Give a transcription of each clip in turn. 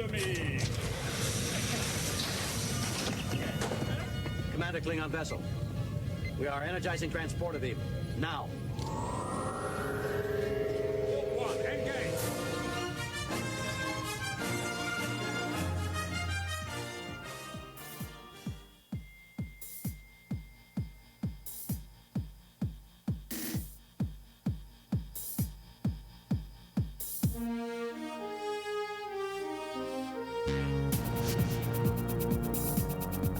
Answer me! Commander Klingon vessel. We are energizing transporter beam. Now. One, engage!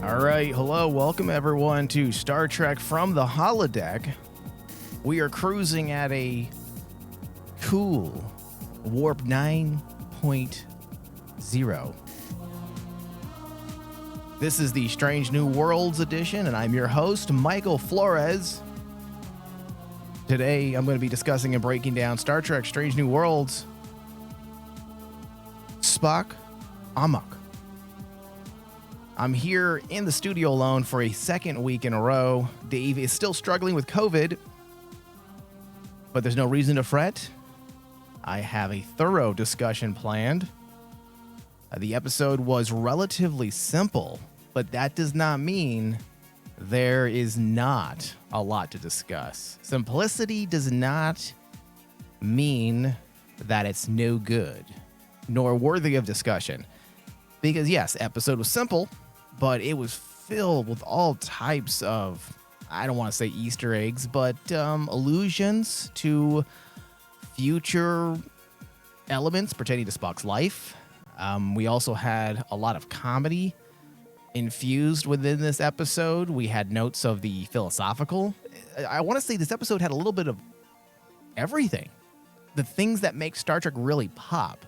All right, hello, welcome everyone to Star Trek from the Holodeck. We are cruising at a cool warp 9.0. This is the Strange New Worlds edition, and I'm your host, Michael Flores. Today, I'm going to be discussing and breaking down Star Trek Strange New Worlds, Spock, Amok. I'm here in the studio alone for a second week in a row. Dave is still struggling with COVID, but there's no reason to fret. I have a thorough discussion planned. The episode was relatively simple, but that does not mean there is not a lot to discuss. Simplicity does not mean that it's no good, nor worthy of discussion. Because yes, episode was simple, but it was filled with all types of, I don't want to say Easter eggs, but allusions to future elements pertaining to Spock's life. We also had a lot of comedy infused within this episode. We had notes of the philosophical. I want to say this episode had a little bit of everything. The things that make Star Trek really pop.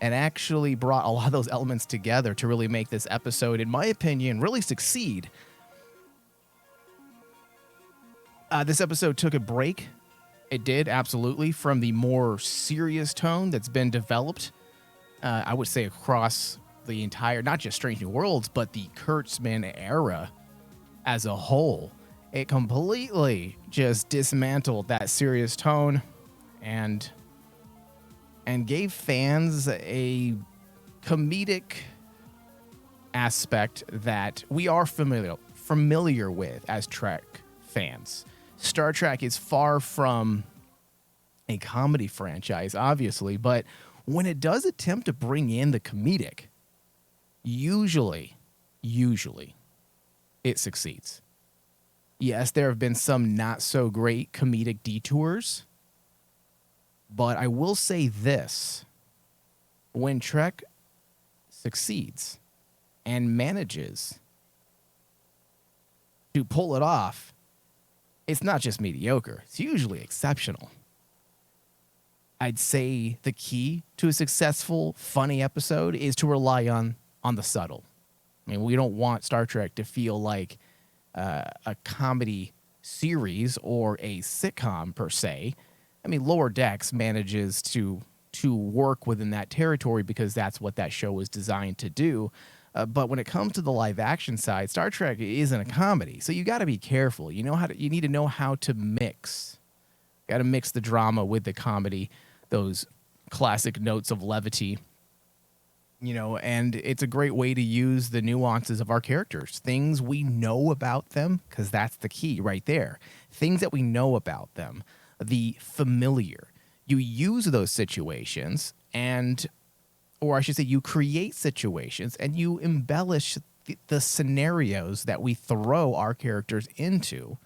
And actually brought a lot of those elements together to really make this episode, in my opinion, really succeed. This episode took a break. It did, absolutely, from the more serious tone that's been developed, I would say, across the entire, not just Strange New Worlds, but the Kurtzman era as a whole. It completely just dismantled that serious tone and gave fans a comedic aspect that we are familiar with as Trek fans. Star Trek is far from a comedy franchise, obviously, but when it does attempt to bring in the comedic, usually, it succeeds. Yes, there have been some not so great comedic detours, but I will say this, when Trek succeeds and manages to pull it off, it's not just mediocre, it's usually exceptional. I'd say the key to a successful, funny episode is to rely on the subtle. I mean, we don't want Star Trek to feel like a comedy series or a sitcom per se. I mean, Lower Decks manages to work within that territory because that's what that show was designed to do. But when it comes to the live action side, Star Trek isn't a comedy, so you got to be careful. You need to know how to mix. Got to mix the drama with the comedy, those classic notes of levity. And it's a great way to use the nuances of our characters, things we know about them, because that's the key right there. Things that we know about them. The familiar. You use those situations or I should say you create situations and you embellish the scenarios that we throw our characters into.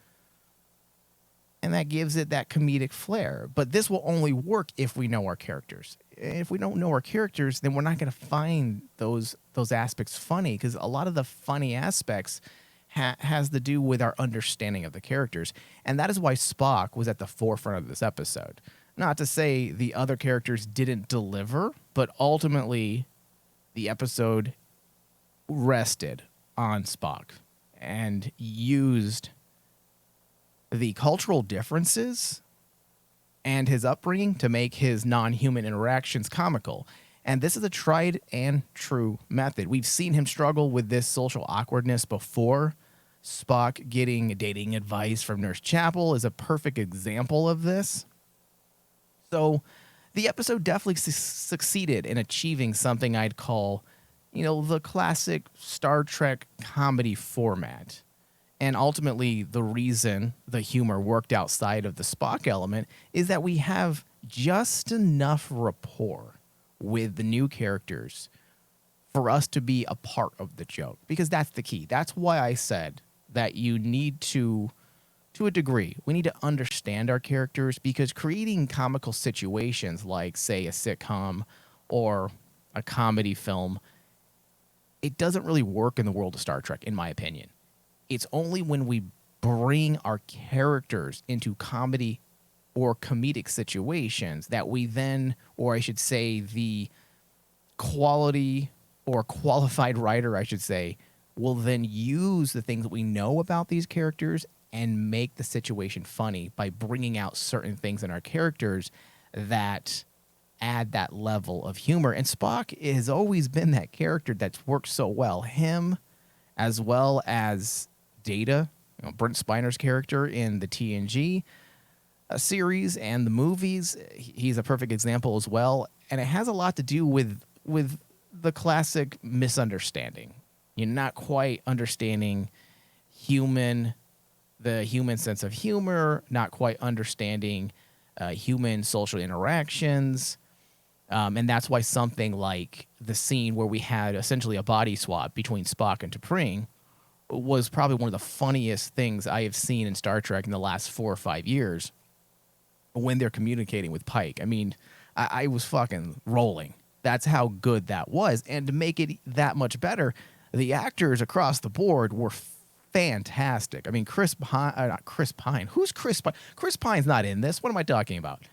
And that gives it that comedic flair. But this will only work if we know our characters. If we don't know our characters, then we're not going to find those aspects funny, because a lot of the funny aspects has to do with our understanding of the characters. And that is why Spock was at the forefront of this episode. Not to say the other characters didn't deliver, but ultimately the episode rested on Spock and used the cultural differences and his upbringing to make his non-human interactions comical. And this is a tried and true method. We've seen him struggle with this social awkwardness before. Spock getting dating advice from Nurse Chapel is a perfect example of this. So the episode definitely succeeded in achieving something I'd call, the classic Star Trek comedy format. And ultimately, the reason the humor worked outside of the Spock element is that we have just enough rapport with the new characters for us to be a part of the joke, because that's the key. That's why I said that you need to a degree, we need to understand our characters, because creating comical situations like, say, a sitcom or a comedy film, it doesn't really work in the world of Star Trek, in my opinion. It's only when we bring our characters into comedy or comedic situations that we then, or I should say the quality or qualified writer, I should say, will then use the things that we know about these characters and make the situation funny by bringing out certain things in our characters that add that level of humor. And Spock has always been that character that's worked so well. Him, as well as Data, Brent Spiner's character in the TNG series and the movies, he's a perfect example as well. And it has a lot to do with the classic misunderstanding. You're not quite understanding the human sense of humor, not quite understanding human social interactions. And that's why something like the scene where we had essentially a body swap between Spock and T'Pring was probably one of the funniest things I have seen in Star Trek in the last 4 or 5 years when they're communicating with Pike. I mean, I was fucking rolling. That's how good that was. And to make it that much better, the actors across the board were fantastic. I mean, not Chris Pine. Who's Chris Pine? Chris Pine's not in this. What am I talking about?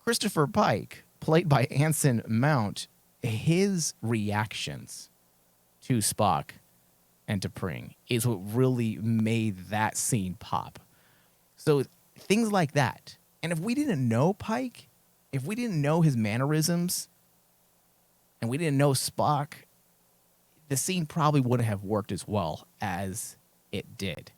Christopher Pike, played by Anson Mount, his reactions to Spock and T'Pring is what really made that scene pop. So things like that. And if we didn't know Pike, if we didn't know his mannerisms, and we didn't know Spock, the scene probably wouldn't have worked as well as it did.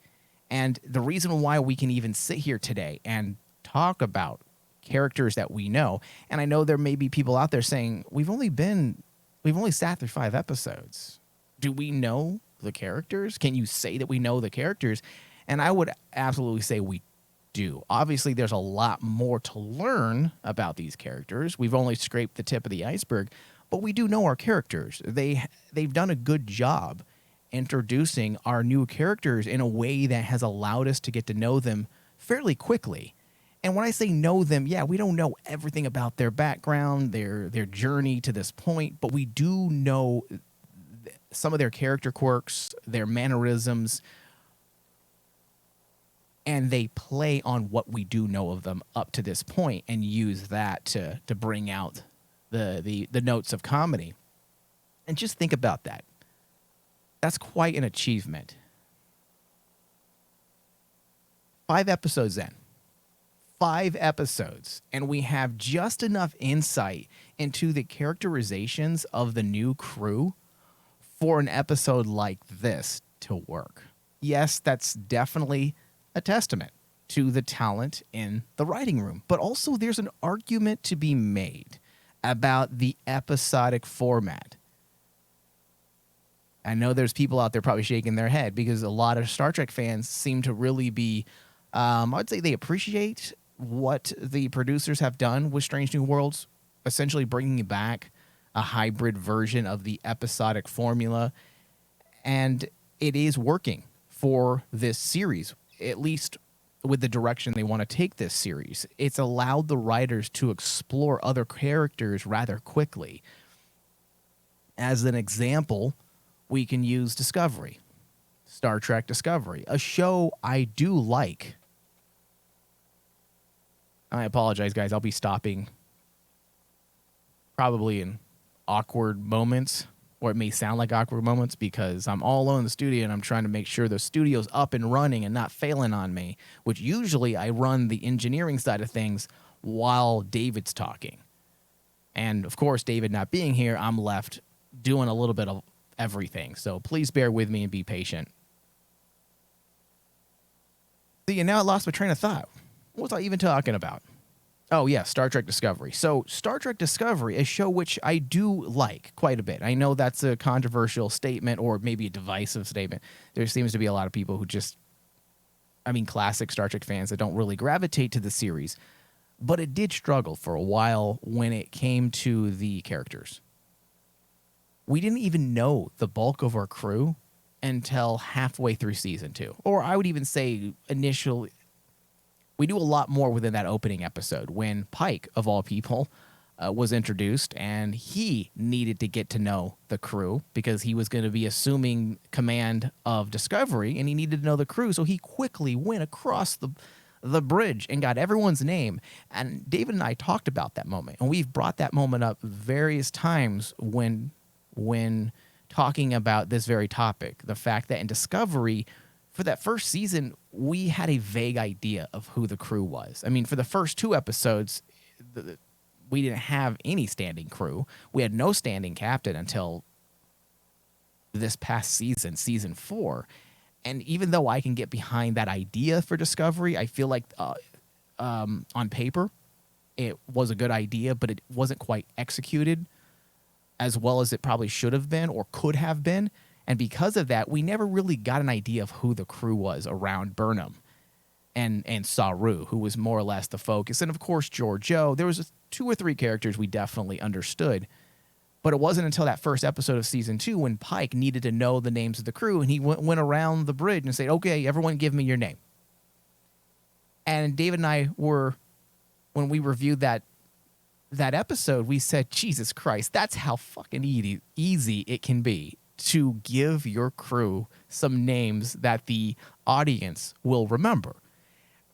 And the reason why we can even sit here today and talk about characters that we know, and I know there may be people out there saying, we've only sat through 5 episodes. Do we know the characters? Can you say that we know the characters? And I would absolutely say we do. Obviously, there's a lot more to learn about these characters. We've only scraped the tip of the iceberg, but we do know our characters. They've done a good job introducing our new characters in a way that has allowed us to get to know them fairly quickly. And when I say know them, yeah, we don't know everything about their background, their journey to this point, but we do know some of their character quirks, their mannerisms, and they play on what we do know of them up to this point and use that to bring out the notes of comedy. And just think about that. That's quite an achievement. 5 episodes in. 5 episodes, and we have just enough insight into the characterizations of the new crew for an episode like this to work. Yes, that's definitely a testament to the talent in the writing room, but also there's an argument to be made about the episodic format. I know there's people out there probably shaking their head because a lot of Star Trek fans seem to really be, I'd say they appreciate what the producers have done with Strange New Worlds, essentially bringing back a hybrid version of the episodic formula. And it is working for this series, at least with the direction they want to take this series. It's allowed the writers to explore other characters rather quickly. As an example, we can use Discovery, Star Trek Discovery, a show I do like. I apologize, guys. I'll be stopping probably in awkward moments, or it may sound like awkward moments because I'm all alone in the studio and I'm trying to make sure the studio's up and running and not failing on me, which usually I run the engineering side of things while David's talking. And, of course, David not being here, I'm left doing a little bit of everything. So please bear with me and be patient. See, and now I lost my train of thought. What was I even talking about? Oh, yeah, Star Trek Discovery. So, Star Trek Discovery, a show which I do like quite a bit. I know that's a controversial statement or maybe a divisive statement. There seems to be a lot of people who just, classic Star Trek fans that don't really gravitate to the series. But it did struggle for a while when it came to the characters. We didn't even know the bulk of our crew until halfway through season 2. Or I would even say initially, we do a lot more within that opening episode when Pike, of all people, was introduced, and he needed to get to know the crew because he was going to be assuming command of Discovery, and he needed to know the crew, so he quickly went across the bridge and got everyone's name. And David and I talked about that moment, and we've brought that moment up various times when talking about this very topic. The fact that in Discovery, for that first season, we had a vague idea of who the crew was. For the first 2 episodes, we didn't have any standing crew. We had no standing captain until this past season, season 4. And even though I can get behind that idea for Discovery, I feel like on paper, it was a good idea, but it wasn't quite executed as well as it probably should have been or could have been. And because of that, we never really got an idea of who the crew was around Burnham and Saru, who was more or less the focus. And of course, Giorgio. There was 2 or 3 characters we definitely understood. But it wasn't until that first episode of season 2 when Pike needed to know the names of the crew, and he went around the bridge and said, okay, everyone give me your name. And David and I when we reviewed that episode, we said, Jesus Christ, that's how fucking easy it can be to give your crew some names that the audience will remember,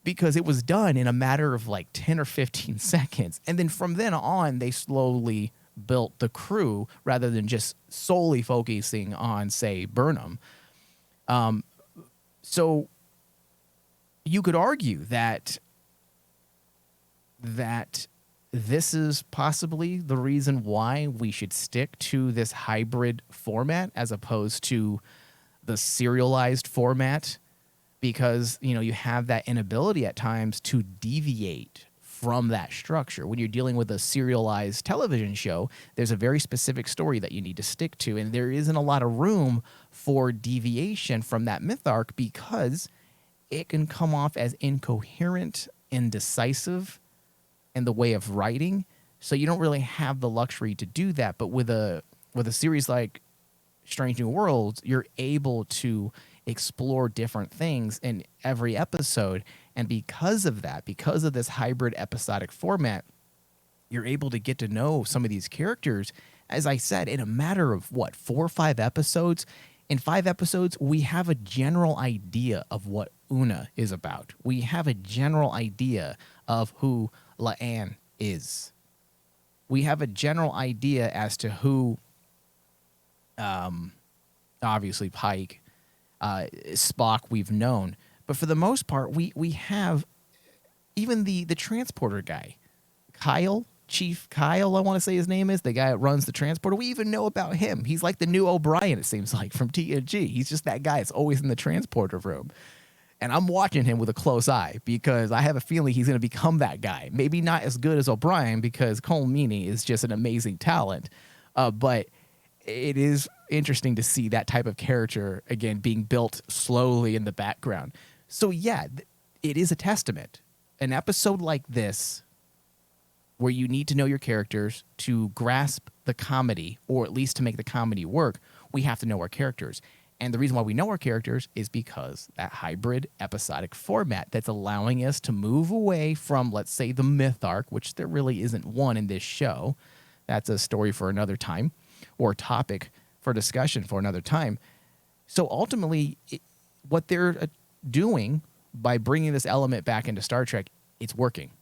because it was done in a matter of like 10 or 15 seconds. And then from then on, they slowly built the crew rather than just solely focusing on, say, Burnham. So you could argue that this is possibly the reason why we should stick to this hybrid format as opposed to the serialized format, because, you have that inability at times to deviate from that structure. When you're dealing with a serialized television show, there's a very specific story that you need to stick to, and there isn't a lot of room for deviation from that myth arc because it can come off as incoherent, indecisive, in the way of writing, so you don't really have the luxury to do that. But with a series like Strange New Worlds, you're able to explore different things in every episode, and because of that, because of this hybrid episodic format, you're able to get to know some of these characters, as I said, in a matter of 4 or 5 episodes. In 5 episodes, we have a general idea of what Una is about. We have a general idea of who La'an is. We have a general idea as to who, obviously Pike, Spock we've known. But for the most part, we have even the transporter guy. Chief Kyle, I want to say his name is, the guy that runs the transporter. We even know about him. He's like the new O'Brien, it seems like, from TNG. He's just that guy that's always in the transporter room. And I'm watching him with a close eye because I have a feeling he's going to become that guy. Maybe not as good as O'Brien because Cole Meany is just an amazing talent. But it is interesting to see that type of character, again, being built slowly in the background. So, yeah, it is a testament. An episode like this, where you need to know your characters to grasp the comedy, or at least to make the comedy work, we have to know our characters. And the reason why we know our characters is because that hybrid episodic format that's allowing us to move away from, let's say, the myth arc, which there really isn't one in this show. That's a story for another time, or a topic for discussion for another time. So ultimately, what they're doing by bringing this element back into Star Trek, it's working.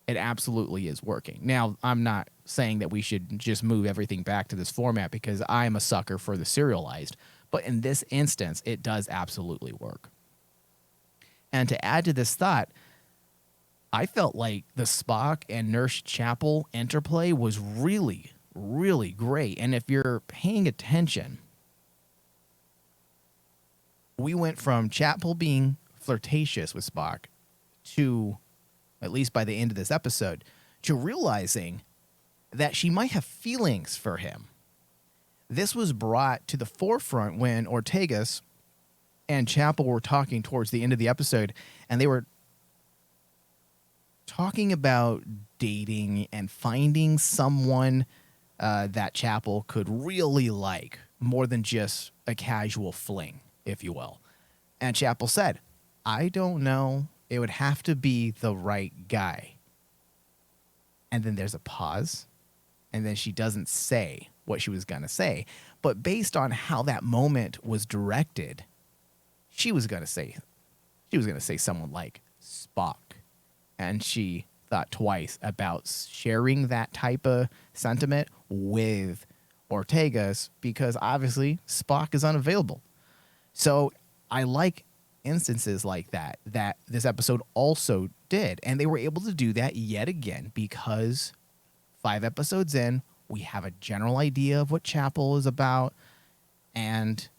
It absolutely is working. Now, I'm not saying that we should just move everything back to this format because I'm a sucker for the serialized. But in this instance, it does absolutely work. And to add to this thought, I felt like the Spock and Nurse Chapel interplay was really, really great. And if you're paying attention, we went from Chapel being flirtatious with Spock to at least by the end of this episode, to realizing that she might have feelings for him. This was brought to the forefront when Ortegas and Chapel were talking towards the end of the episode, and they were talking about dating and finding someone that Chapel could really like, more than just a casual fling, if you will. And Chapel said, I don't know. It would have to be the right guy. And then there's a pause. And then she doesn't say what she was going to say. But based on how that moment was directed, she was going to say someone like Spock. And she thought twice about sharing that type of sentiment with Ortegas because obviously Spock is unavailable. So I like instances like that this episode also did. And they were able to do that yet again because 5 episodes in, we have a general idea of what Chapel is about and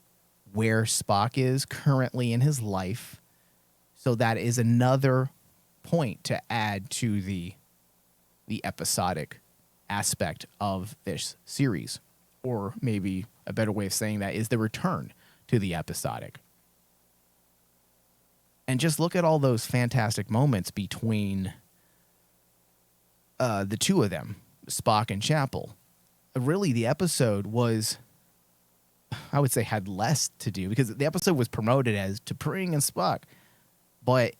where Spock is currently in his life. So that is another point to add to the episodic aspect of this series. Or maybe a better way of saying that is the return to the episodic. And just look at all those fantastic moments between the two of them, Spock and Chapel. Really, the episode was, I would say, had less to do because the episode was promoted as T'Pring and Spock. But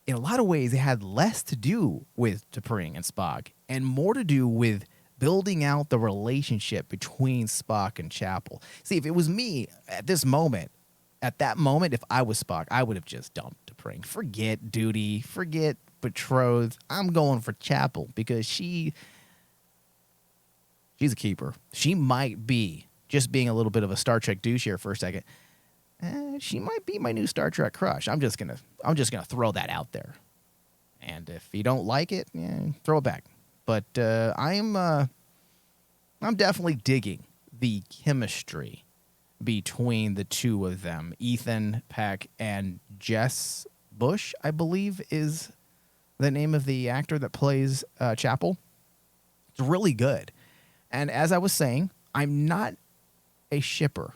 in a lot of ways, it had less to do with T'Pring and Spock and more to do with building out the relationship between Spock and Chapel. See, if it was me at that moment, if I was Spock, I would have just dumped T'Pring. Forget duty, forget betrothed. I'm going for Chapel because she's a keeper. She might be, just being a little bit of a Star Trek douche here for a second, she might be my new Star Trek crush. I'm just gonna throw that out there. And if you don't like it, throw it back. But I'm definitely digging the chemistry between the two of them. Ethan Peck and Jess Bush, I believe, is the name of the actor that plays Chapel. It's really good. And as I was saying, I'm not a shipper.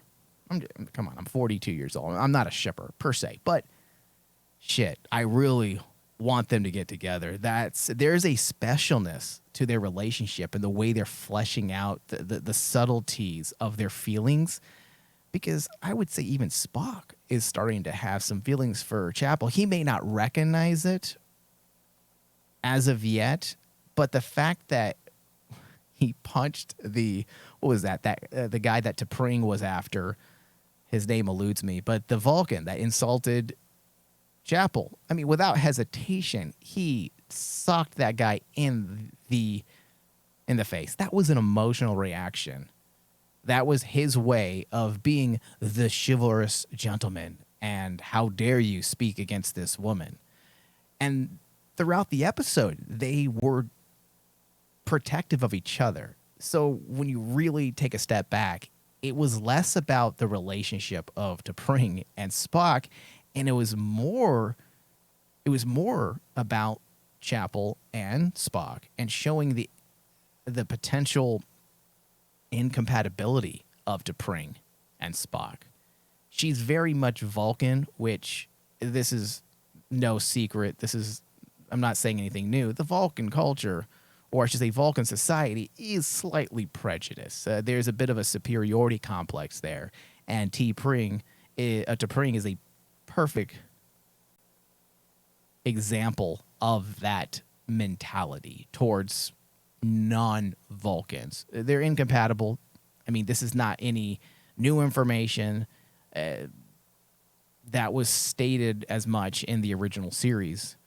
I'm 42 years old. I'm not a shipper per se, but shit, I really want them to get together. There's a specialness to their relationship and the way they're fleshing out the subtleties of their feelings. Because I would say even Spock is starting to have some feelings for Chapel. He may not recognize it as of yet, but the fact that he punched the guy that T'Pring was after, his name eludes me, but the Vulcan that insulted Chapel. I mean, without hesitation, he socked that guy in the face. That was an emotional reaction. That was his way of being the chivalrous gentleman. And how dare you speak against this woman? And throughout the episode, they were protective of each other. So when you really take a step back, it was less about the relationship of T'Pring and Spock, and it was more about Chapel and Spock and showing the potential incompatibility of T'Pring and Spock. She's very much Vulcan, which this is no secret. I'm not saying anything new. The Vulcan culture, or I should say Vulcan society, is slightly prejudiced. There's a bit of a superiority complex there. And T'Pring is a perfect example of that mentality towards non-Vulcans. They're incompatible. I mean, this is not any new information. That was stated as much in the original series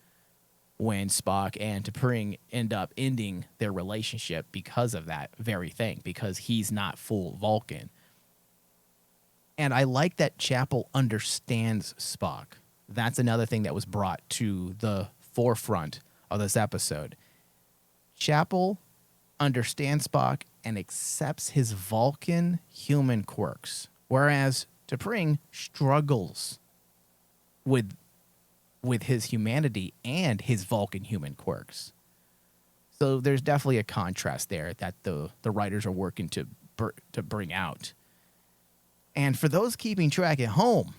when Spock and T'Pring end up ending their relationship because of that very thing, because he's not full Vulcan. And I like that Chapel understands Spock. That's another thing that was brought to the forefront of this episode. Chapel understands Spock and accepts his Vulcan human quirks, whereas T'Pring struggles with with his humanity and his Vulcan human quirks. So there's definitely a contrast there that the writers are working to bring out. And for those keeping track at home,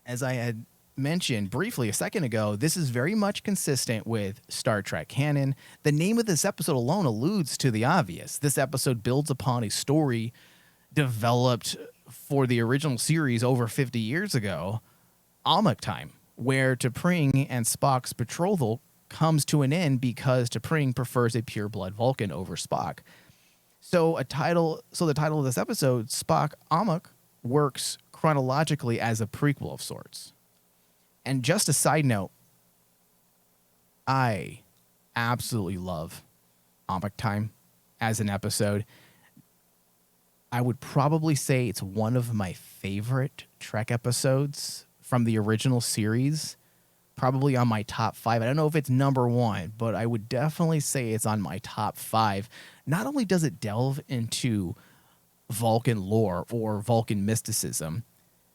as I had mentioned briefly a second ago, this is very much consistent with Star Trek canon. The name of this episode alone alludes to the obvious. This episode builds upon a story developed for the original series over 50 years ago, Amok time, where T'Pring and Spock's betrothal comes to an end because T'Pring prefers a pure-blood Vulcan over Spock. So the title of this episode, Spock Amok, works chronologically as a prequel of sorts. And just a side note, I absolutely love Amok time as an episode. I would probably say it's one of my favorite Trek episodes from the original series. Probably on my top 5. I don't know if it's number 1, but I would definitely say it's on my top 5. Not only does it delve into Vulcan lore or Vulcan mysticism,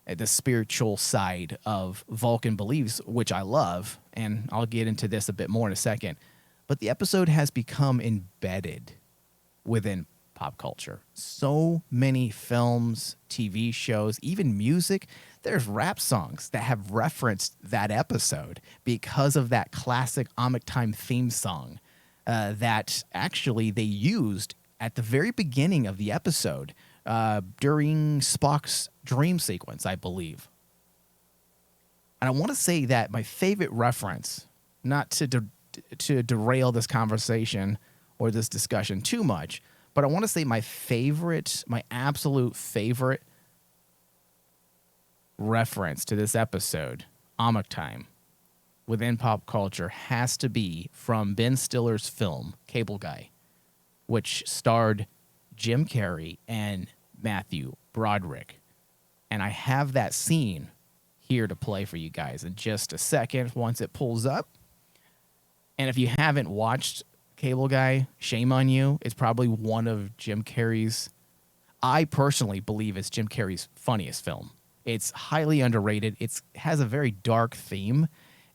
the spiritual side of Vulcan beliefs, which I love, and I'll get into this a bit more in a second, but the episode has become embedded within pop culture. So many films, TV shows, even music. There's rap songs that have referenced that episode because of that classic Amok time theme song that actually they used at the very beginning of the episode during Spock's dream sequence, I believe. And I want to say that my favorite reference, not to derail this conversation or this discussion too much, but I want to say my absolute favorite reference to this episode, Amok time, within pop culture has to be from Ben Stiller's film Cable Guy, which starred Jim Carrey and Matthew Broderick. And I have that scene here to play for you guys in just a second once it pulls up. And if you haven't watched Cable Guy, shame on you. It's probably one of Jim Carrey's, I personally believe it's Jim Carrey's funniest film. It's highly underrated. It has a very dark theme,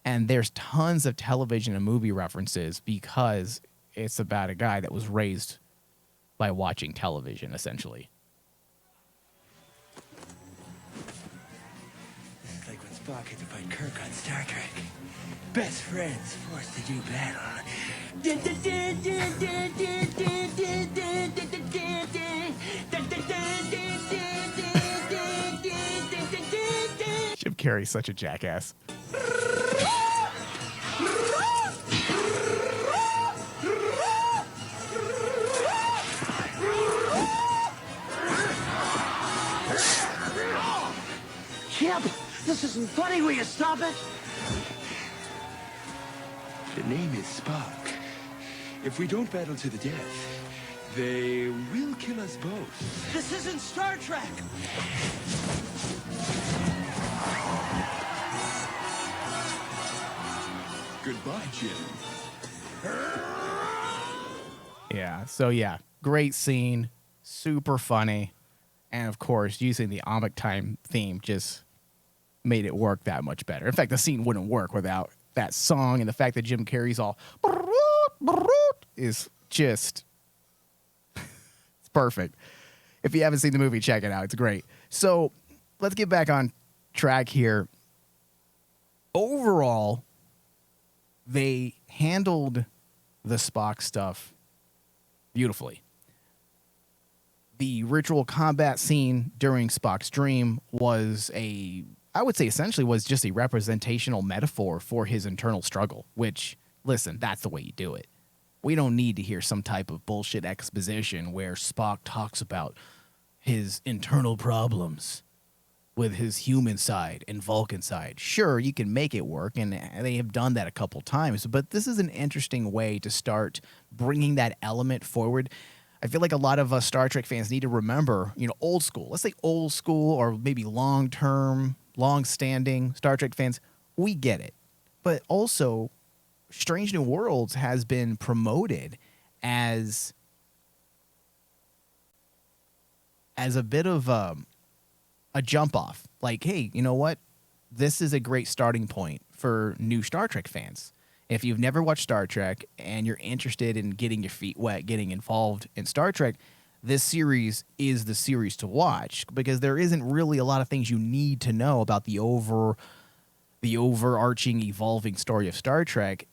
and there's tons of television and movie references because it's about a guy that was raised by watching television, essentially. It's like when Spock had to fight Kirk on Star Trek. Best friends forced to do battle. Jim Carrey's such a jackass. Chip, this isn't funny. Will you stop it? The name is Spock. If we don't battle to the death, they will kill us both. This isn't Star Trek! Goodbye, Jim. Yeah, so yeah, great scene, super funny, and of course, using the Amok time theme just made it work that much better. In fact, the scene wouldn't work without that song, and the fact that Jim Carrey's all is just it's perfect. If you haven't seen the movie, check it out. It's great. So let's get back on track here. Overall, they handled the Spock stuff beautifully. The ritual combat scene during Spock's dream was I would say essentially was just a representational metaphor for his internal struggle, which, listen, that's the way you do it. We don't need to hear some type of bullshit exposition where Spock talks about his internal problems with his human side and Vulcan side. Sure, you can make it work, and they have done that a couple times, but this is an interesting way to start bringing that element forward. I feel like a lot of us Star Trek fans need to remember, old school. Let's say old school or maybe long-term, long-standing Star Trek fans. We get it. But also, Strange New Worlds has been promoted as a bit of a jump off. Like, hey, you know what? this is a great starting point for new Star Trek fans. If you've never watched Star Trek and you're interested in getting your feet wet, getting involved in Star Trek, this series is the series to watch, because there isn't really a lot of things you need to know about the overarching, evolving story of Star Trek.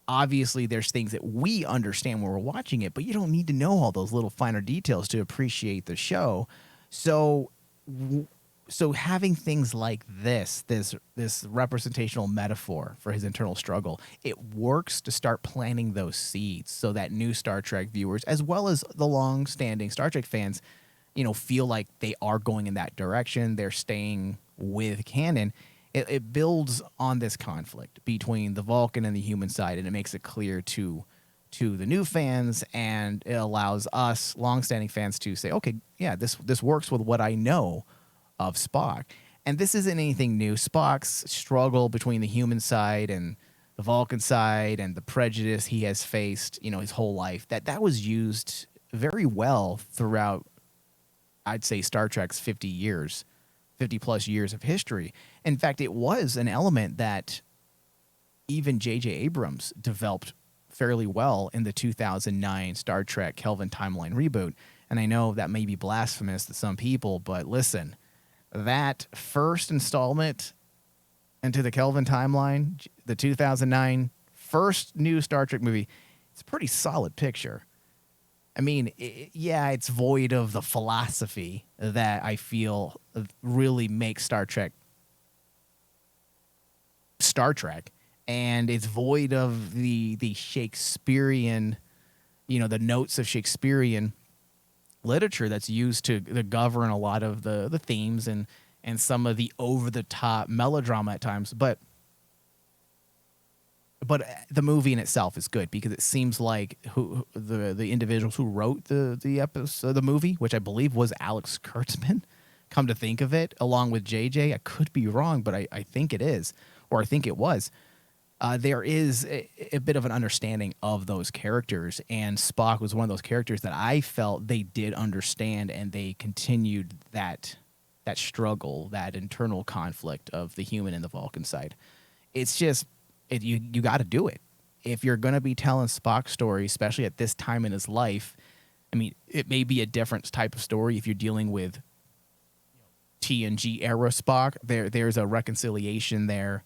Obviously, there's things that we understand when we're watching it, but you don't need to know all those little finer details to appreciate the show. So having things like this representational metaphor for his internal struggle, it works to start planting those seeds so that new Star Trek viewers, as well as the long-standing Star Trek fans, feel like they are going in that direction. They're staying with canon. It builds on this conflict between the Vulcan and the human side, and it makes it clear to the new fans, and it allows us long-standing fans to say, okay, yeah, this works with what I know of Spock. And this isn't anything new. Spock's struggle between the human side and the Vulcan side, and the prejudice he has faced, his whole life, that was used very well throughout, I'd say, Star Trek's 50 plus years of history. In fact, it was an element that even J.J. Abrams developed fairly well in the 2009 Star Trek Kelvin Timeline reboot. And I know that may be blasphemous to some people, but listen, that first installment into the Kelvin Timeline, the 2009 first new Star Trek movie, it's a pretty solid picture. I mean, it's void of the philosophy that I feel really makes Star Trek, and it's void of the Shakespearean, the notes of Shakespearean literature that's used to govern a lot of the themes and some of the over-the-top melodrama at times. But the movie in itself is good, because it seems like the individuals who wrote the episode, the movie, which I believe was Alex Kurtzman, come to think of it, along with JJ. I could be wrong, but I think it is, or I think it was. There is a bit of an understanding of those characters, and Spock was one of those characters that I felt they did understand, and they continued that struggle, that internal conflict of the human and the Vulcan side. It's just, you got to do it. If you're going to be telling Spock's story, especially at this time in his life, I mean, it may be a different type of story if you're dealing with TNG era Spock. There's a reconciliation there.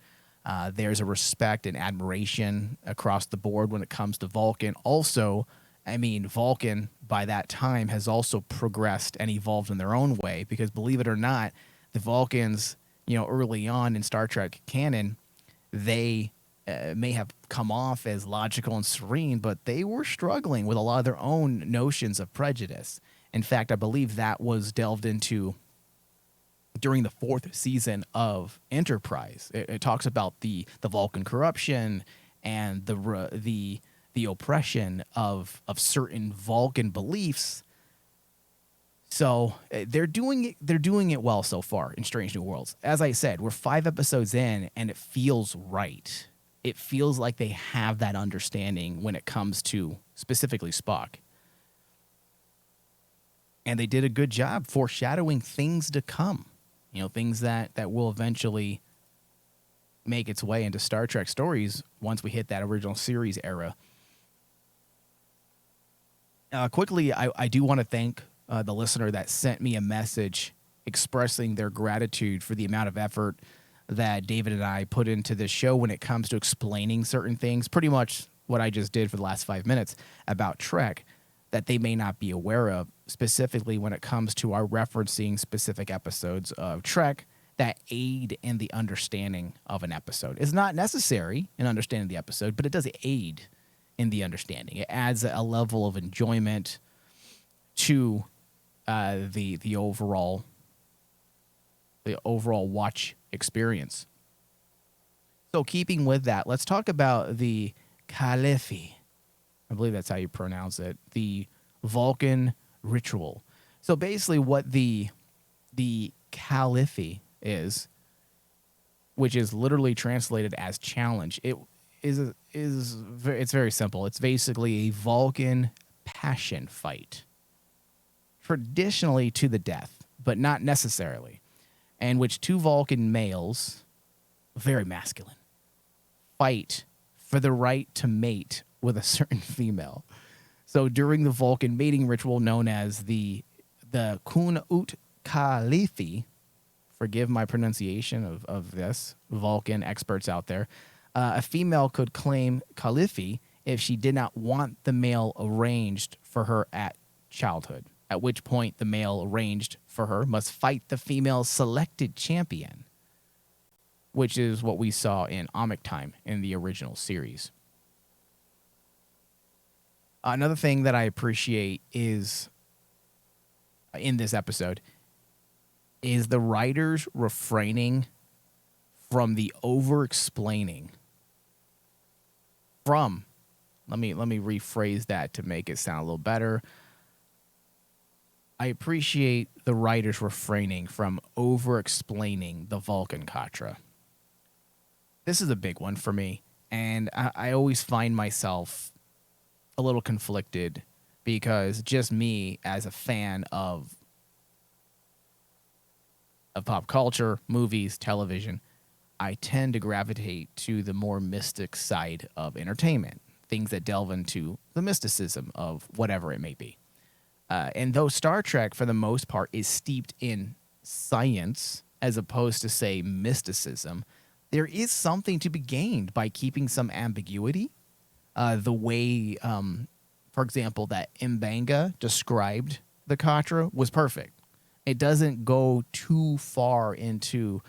There's a respect and admiration across the board when it comes to Vulcan. Also, I mean, Vulcan by that time has also progressed and evolved in their own way, because believe it or not, the Vulcans, early on in Star Trek canon, they may have come off as logical and serene, but they were struggling with a lot of their own notions of prejudice. In fact, I believe that was delved into during the 4th season of Enterprise. It talks about the Vulcan corruption and the oppression of certain Vulcan beliefs. So they're doing it well so far in Strange New Worlds. As I said, we're 5 episodes in, and it feels right. It feels like they have that understanding when it comes to specifically Spock. And they did a good job foreshadowing things to come. Things that will eventually make its way into Star Trek stories once we hit that original series era. Quickly, I do want to thank the listener that sent me a message expressing their gratitude for the amount of effort that David and I put into this show when it comes to explaining certain things, pretty much what I just did for the last 5 minutes about Trek, that they may not be aware of, specifically when it comes to our referencing specific episodes of Trek that aid in the understanding of an episode. It's not necessary in understanding the episode, but it does aid in the understanding. It adds a level of enjoyment to the overall watch experience. So keeping with that, let's talk about the Caliphate. I believe that's how you pronounce it. The Vulcan ritual. So basically what the Caliphate is, which is literally translated as challenge, it's very simple. It's basically a Vulcan passion fight. Traditionally to the death, but not necessarily. In which 2 Vulcan males very masculine, fight for the right to mate with a certain female. So during the Vulcan mating ritual known as the Kun Ut Khalifi, forgive my pronunciation of this, Vulcan experts out there, a female could claim Khalifi if she did not want the male arranged for her at childhood, at which point the male arranged for her must fight the female's selected champion, which is what we saw in Amok time in the original series. Another thing that I appreciate is in this episode is the writers refraining from the over-explaining. Let me rephrase that to make it sound a little better. I appreciate the writers refraining from over-explaining the Vulcan Katra. This is a big one for me, and I always find myself a little conflicted because just me as a fan of pop culture, movies, television, I tend to gravitate to the more mystic side of entertainment, things that delve into the mysticism of whatever it may be. And though Star Trek, for the most part, is steeped in science as opposed to, say, mysticism, there is something to be gained by keeping some ambiguity. The way, for example, that M'Benga described the Katra was perfect. It doesn't go too far into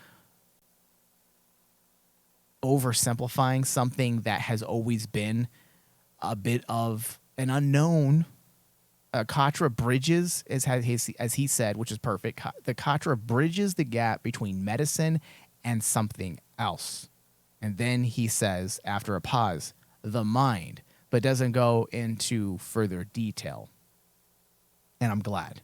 oversimplifying something that has always been a bit of an unknown. Katra bridges, as he said, which is perfect. The Katra bridges the gap between medicine and something else. And then he says, after a pause, the mind, but doesn't go into further detail. And I'm glad.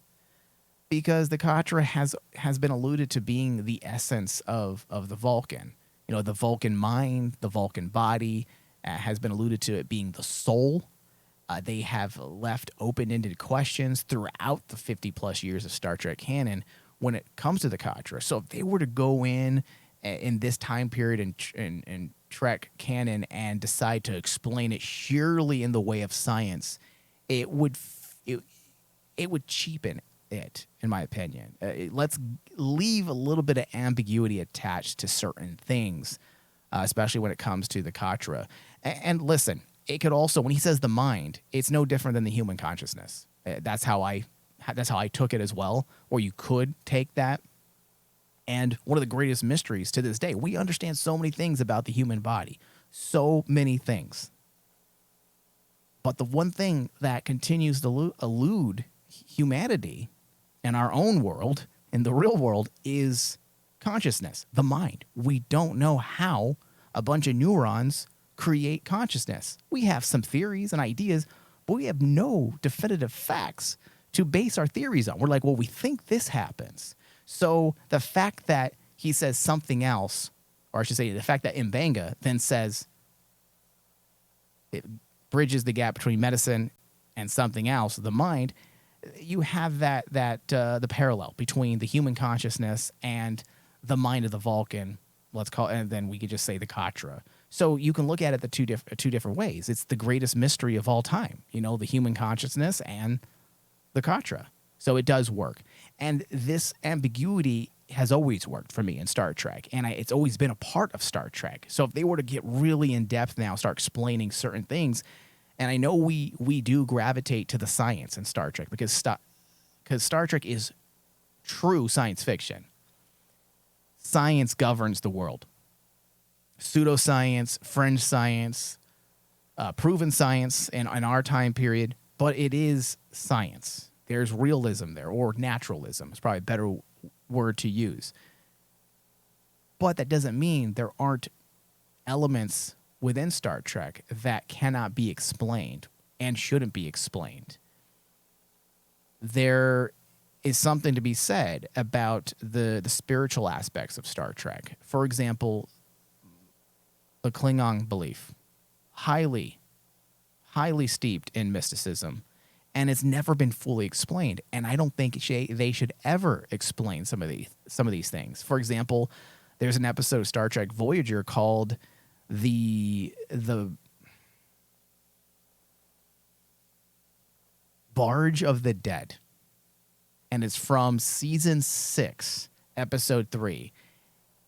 Because the Katra has been alluded to being the essence of the Vulcan. You know, the Vulcan mind, the Vulcan body, has been alluded to it being the soul. They have left open-ended questions throughout the 50-plus years of Star Trek canon when it comes to the Katra. So if they were to go in this time period in Trek canon and decide to explain it sheerly in the way of science, it would cheapen it, in my opinion. Let's leave a little bit of ambiguity attached to certain things, especially when it comes to the Katra. And listen, it could also, when he says the mind, it's no different than the human consciousness. That's how I took it as well, or you could take that. And one of the greatest mysteries to this day, we understand so many things about the human body, so many things. But the one thing that continues to elude humanity in our own world, in the real world, is consciousness, the mind. We don't know how a bunch of neurons create consciousness. We have some theories and ideas, but we have no definitive facts to base our theories on. We're like, well, we think this happens. So the fact that he says something else, or I should say the fact that M'Benga then says it bridges the gap between medicine and something else, the mind, you have the parallel between the human consciousness and the mind of the Vulcan, let's call it, and then we could just say the Katra. So you can look at it the two different ways. It's the greatest mystery of all time, you know, the human consciousness and the Katra. So it does work. And this ambiguity has always worked for me in Star Trek, and it's always been a part of Star Trek. So if they were to get really in-depth now, start explaining certain things, and I know we do gravitate to the science in Star Trek because Star Trek is true science fiction. Science governs the world. Pseudoscience, fringe science, proven science in our time period, but it is science. There's realism there, or naturalism. It's probably a better word to use. But that doesn't mean there aren't elements within Star Trek that cannot be explained and shouldn't be explained. There is something to be said about the spiritual aspects of Star Trek. For example, the Klingon belief, highly steeped in mysticism, and it's never been fully explained. And I don't think they should ever explain some of these things. For example, There's an episode of Star Trek Voyager called the Barge of the Dead. And it's from season 6, episode 3.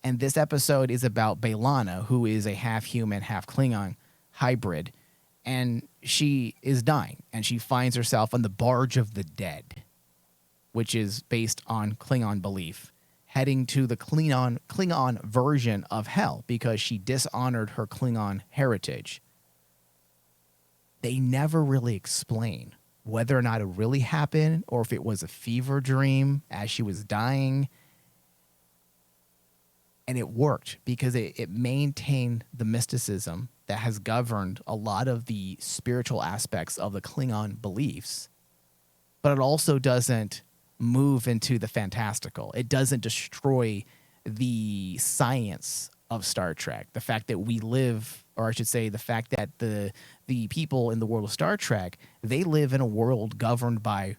And this episode is about B'Elanna, who is a half-human, half-Klingon hybrid. And she is dying, and she finds herself on the Barge of the Dead, which is based on Klingon belief, heading to the Klingon version of hell because she dishonored her Klingon heritage. They never really explain whether or not it really happened or if it was a fever dream as she was dying. And it worked because it maintained the mysticism that has governed a lot of the spiritual aspects of the Klingon beliefs. But it also doesn't move into the fantastical. It doesn't destroy the science of Star Trek. The fact that we live, or I should say the fact that the people in the world of Star Trek, they live in a world governed by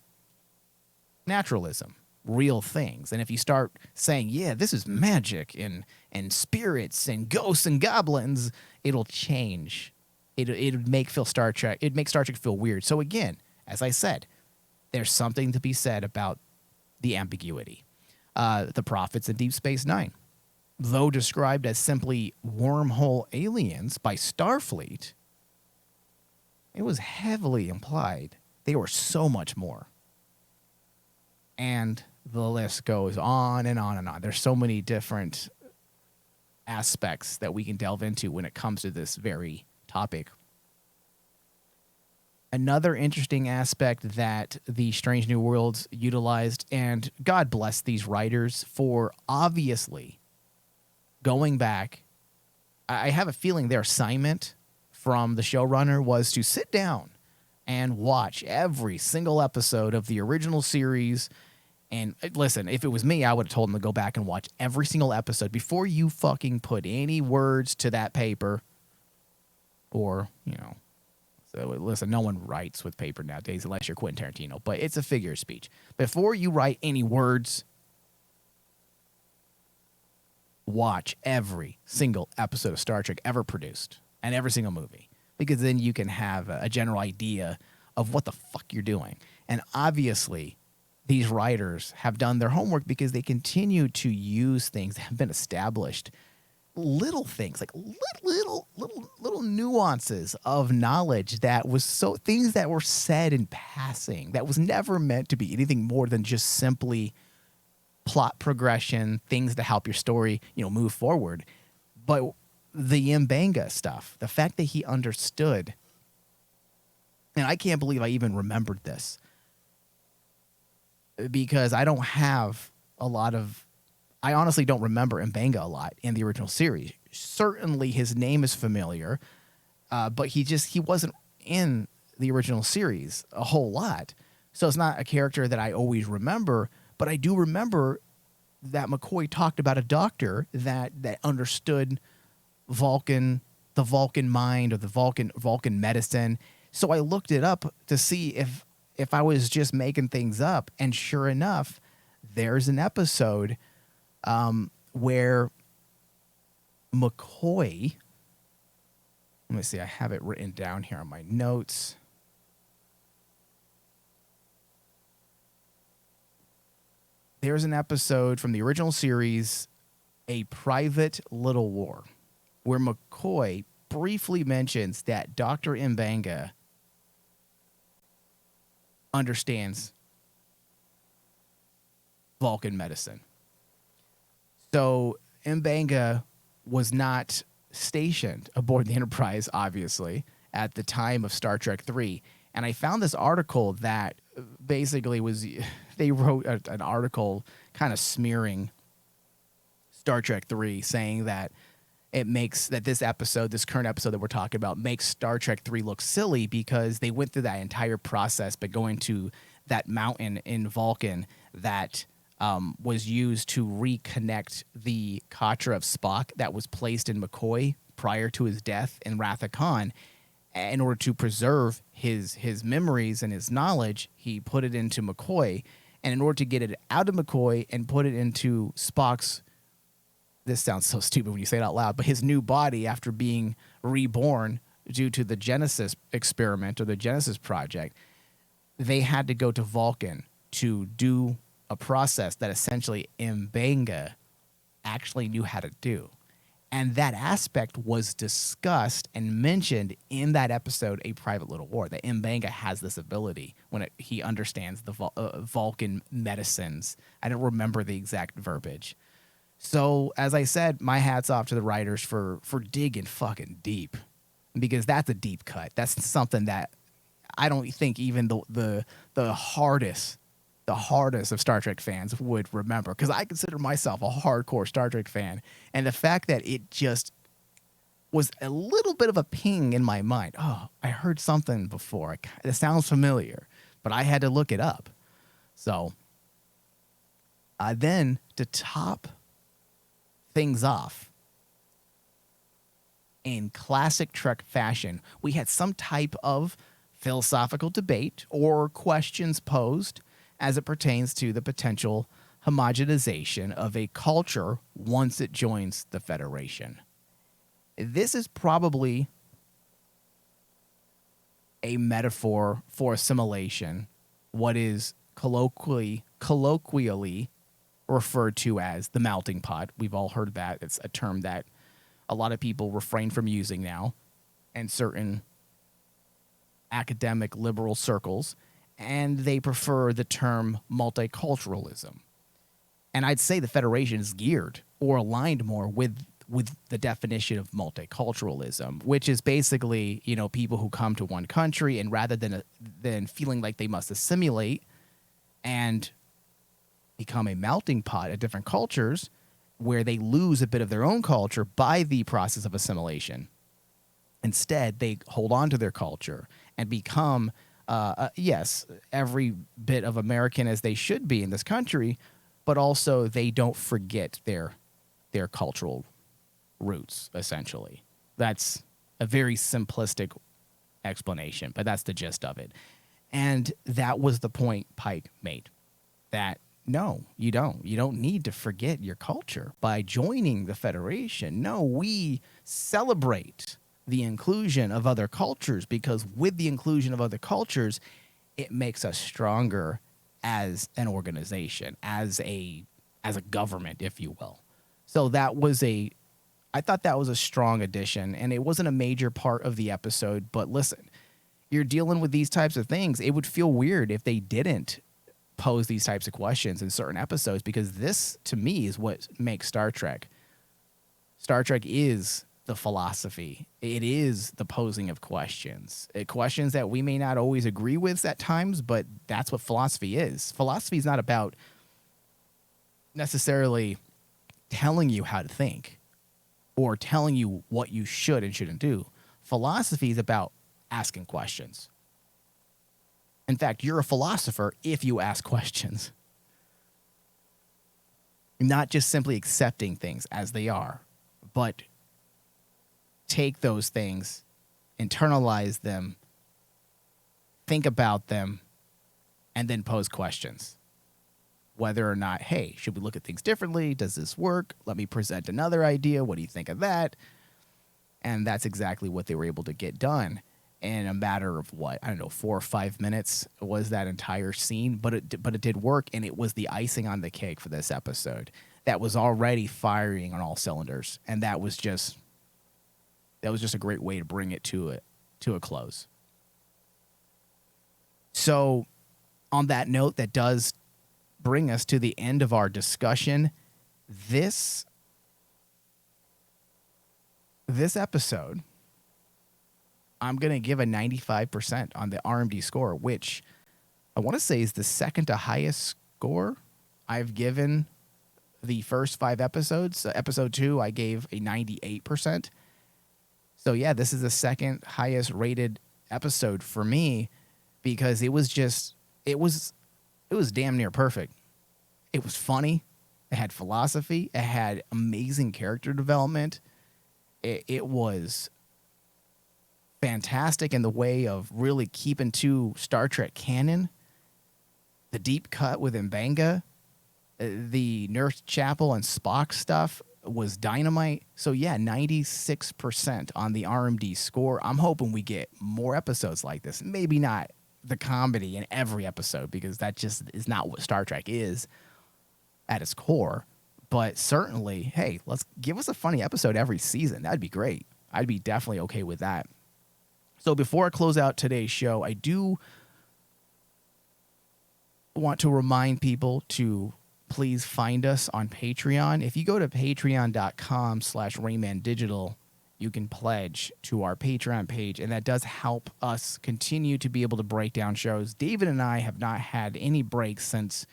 naturalism, real things. And if you start saying, yeah, this is magic and spirits and ghosts and goblins, it'll change. It'd make Star Trek feel weird. So again, as I said, there's something to be said about the ambiguity. The Prophets in Deep Space Nine, though described as simply wormhole aliens by Starfleet, it was heavily implied they were so much more. And the list goes on and on and on. There's so many different aspects that we can delve into when it comes to this very topic. Another interesting aspect that the Strange New Worlds utilized, and God bless these writers for obviously going back. I have a feeling their assignment from the showrunner was to sit down and watch every single episode of the original series. And listen, if it was me, I would have told them to go back and watch every single episode before you fucking put any words to that paper. Or, so listen, no one writes with paper nowadays unless you're Quentin Tarantino, but it's a figure of speech. Before you write any words, watch every single episode of Star Trek ever produced and every single movie, because then you can have a general idea of what the fuck you're doing. And obviously, these writers have done their homework because they continue to use things that have been established. Little things, like little nuances of knowledge that was things that were said in passing that was never meant to be anything more than just simply plot progression, things to help your story, move forward. But the M'Benga stuff, the fact that he understood, and I can't believe I even remembered this, because I honestly don't remember M'Benga a lot in the original series. Certainly his name is familiar, but he wasn't in the original series a whole lot. So it's not a character that I always remember, but I do remember that McCoy talked about a doctor that understood Vulcan, the Vulcan mind, or the Vulcan medicine. So I looked it up to see if I was just making things up, and sure enough, there's an episode where McCoy, let me see, I have it written down here on my notes. There's an episode from the original series, A Private Little War, where McCoy briefly mentions that Dr. M'Benga understands Vulcan medicine. So M'Benga was not stationed aboard the Enterprise, obviously, at the time of Star Trek 3. And I found this article that basically they wrote an article kind of smearing Star Trek 3, saying that this current episode that we're talking about, makes Star Trek 3 look silly because they went through that entire process by going to that mountain in Vulcan that was used to reconnect the Katra of Spock that was placed in McCoy prior to his death in Wrath of Khan. In order to preserve his memories and his knowledge, he put it into McCoy. And in order to get it out of McCoy and put it into Spock's this sounds so stupid when you say it out loud, but his new body after being reborn due to the Genesis experiment or the Genesis project, they had to go to Vulcan to do a process that essentially M'Benga actually knew how to do. And that aspect was discussed and mentioned in that episode, A Private Little War, that M'Benga has this ability when he understands the Vulcan medicines. I don't remember the exact verbiage. So, as I said, my hat's off to the writers for digging fucking deep, because that's a deep cut. That's something that I don't think even the hardest of Star Trek fans would remember, because I consider myself a hardcore Star Trek fan. And the fact that it just was a little bit of a ping in my mind. Oh, I heard something before. It sounds familiar, but I had to look it up. So then to top things off, in classic Trek fashion, we had some type of philosophical debate or questions posed as it pertains to the potential homogenization of a culture once it joins the Federation. This is probably a metaphor for assimilation, what is colloquially referred to as the melting pot. We've all heard that. It's a term that a lot of people refrain from using now, and certain academic liberal circles, and they prefer the term multiculturalism. And I'd say the Federation is geared or aligned more with the definition of multiculturalism, which is basically, you know, people who come to one country, and rather than feeling like they must assimilate and become a melting pot of different cultures, where they lose a bit of their own culture by the process of assimilation. Instead, they hold on to their culture and become, yes, every bit of American as they should be in this country, but also they don't forget their cultural roots, essentially. That's a very simplistic explanation, but that's the gist of it. And that was the point Pike made, that no, you don't. You don't need to forget your culture by joining the Federation. No, we celebrate the inclusion of other cultures, because with the inclusion of other cultures, it makes us stronger as an organization, as a government, if you will. So I thought that was a strong addition, and it wasn't a major part of the episode, but listen, you're dealing with these types of things. It would feel weird if they didn't pose these types of questions in certain episodes, because this, to me, is what makes Star Trek. Star Trek is the philosophy. It is the posing of questions. Questions that we may not always agree with at times, but that's what philosophy is. Philosophy is not about necessarily telling you how to think or telling you what you should and shouldn't do. Philosophy is about asking questions. In fact, you're a philosopher if you ask questions. Not just simply accepting things as they are, but take those things, internalize them, think about them, and then pose questions. Whether or not, hey, should we look at things differently? Does this work? Let me present another idea. What do you think of that? And that's exactly what they were able to get done in a matter of, 4 or 5 minutes was that entire scene. But it did work, and it was the icing on the cake for this episode that was already firing on all cylinders. And that was just a great way to bring it to a close. So on that note, that does bring us to the end of our discussion. This episode, I'm going to give a 95% on the RMD score, which I want to say is the second to highest score I've given the first 5 episodes. Episode 2, I gave a 98%. So yeah, this is the second highest rated episode for me, because it was damn near perfect. It was funny. It had philosophy. It had amazing character development. It was fantastic in the way of really keeping to Star Trek canon. The deep cut with M'Benga, the Nurse Chapel and Spock stuff was dynamite. So yeah, 96% on the RMD score. I'm hoping we get more episodes like this. Maybe not the comedy in every episode, because that just is not what Star Trek is at its core. But certainly, hey, let's give us a funny episode every season. That'd be great. I'd be definitely okay with that. So before I close out today's show, I do want to remind people to please find us on Patreon. If you go to patreon.com/RaymanDigital, you can pledge to our Patreon page, and that does help us continue to be able to break down shows. David and I have not had any breaks since,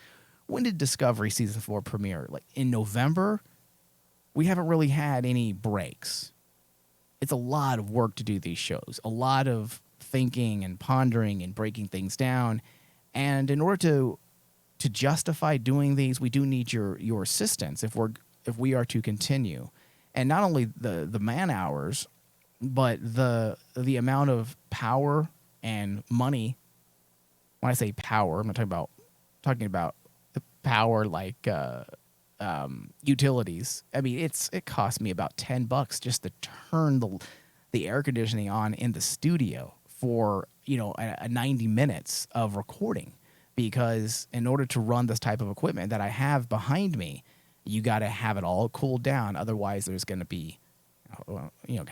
when did Discovery Season 4 premiere? Like in November? We haven't really had any breaks. It's a lot of work to do these shows, a lot of thinking and pondering and breaking things down. And in order to justify doing these, we do need your assistance if we are to continue. And not only the man hours, but the amount of power and money. When I say power, I'm not talking about the power like utilities. I mean, it cost me about $10 just to turn the air conditioning on in the studio for a 90 minutes of recording. Because in order to run this type of equipment that I have behind me, you got to have it all cooled down. Otherwise, there's going to be,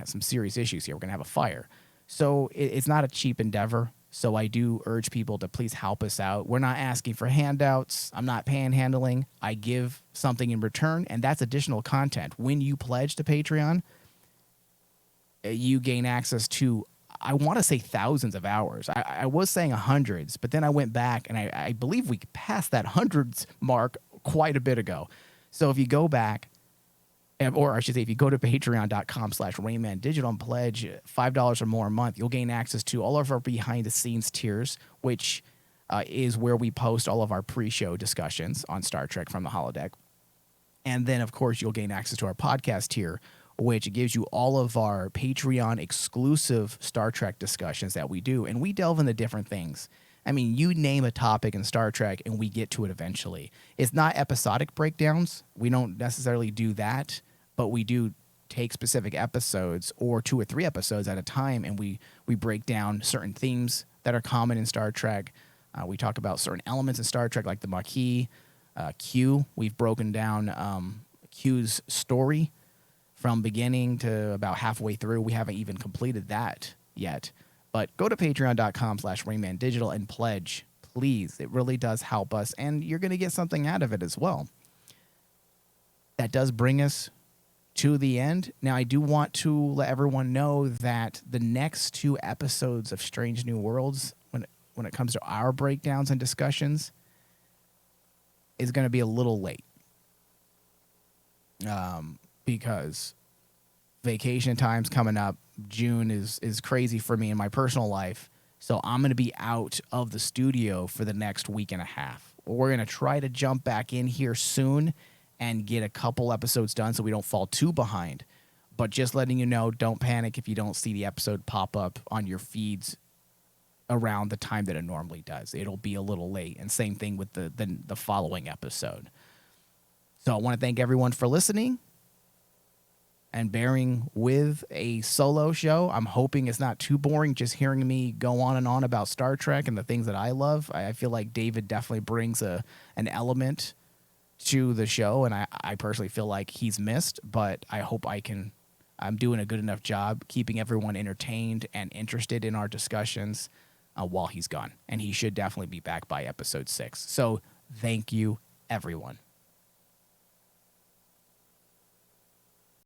some serious issues here. We're going to have a fire. So it's not a cheap endeavor. So I do urge people to please help us out. We're not asking for handouts. I'm not panhandling. I give something in return, and that's additional content. When you pledge to Patreon, you gain access to, I want to say thousands of hours. I was saying hundreds, but then I went back and I believe we passed that hundreds mark quite a bit ago. So if you go back, or I should say, if you go to patreon.com/RaymanDigital and pledge $5 or more a month, you'll gain access to all of our behind the scenes tiers, which is where we post all of our pre-show discussions on Star Trek from the Holodeck. And then, of course, you'll gain access to our podcast tier, which gives you all of our Patreon exclusive Star Trek discussions that we do. And we delve into different things. I mean, you name a topic in Star Trek and we get to it eventually. It's not episodic breakdowns. We don't necessarily do that, but we do take specific episodes or 2 or 3 episodes at a time, and we break down certain themes that are common in Star Trek. We talk about certain elements in Star Trek like the Maquis, Q. We've broken down Q's story from beginning to about halfway through. We haven't even completed that yet. But go to patreon.com/RaymanDigital and pledge, please. It really does help us, and you're going to get something out of it as well. That does bring us to the end. Now, I do want to let everyone know that the next 2 episodes of Strange New Worlds, when it comes to our breakdowns and discussions, is going to be a little late. Because vacation time's coming up. June is crazy for me in my personal life. So I'm going to be out of the studio for the next week and a half. We're going to try to jump back in here soon and get a couple episodes done so we don't fall too behind. But just letting you know, don't panic if you don't see the episode pop up on your feeds around the time that it normally does. It'll be a little late. And same thing with the following episode. So I want to thank everyone for listening and bearing with a solo show. I'm hoping it's not too boring just hearing me go on and on about Star Trek and the things that I love. I feel like David definitely brings an element to the show, and I personally feel like he's missed, but I hope I'm doing a good enough job keeping everyone entertained and interested in our discussions while he's gone. And he should definitely be back by episode 6. So thank you, everyone.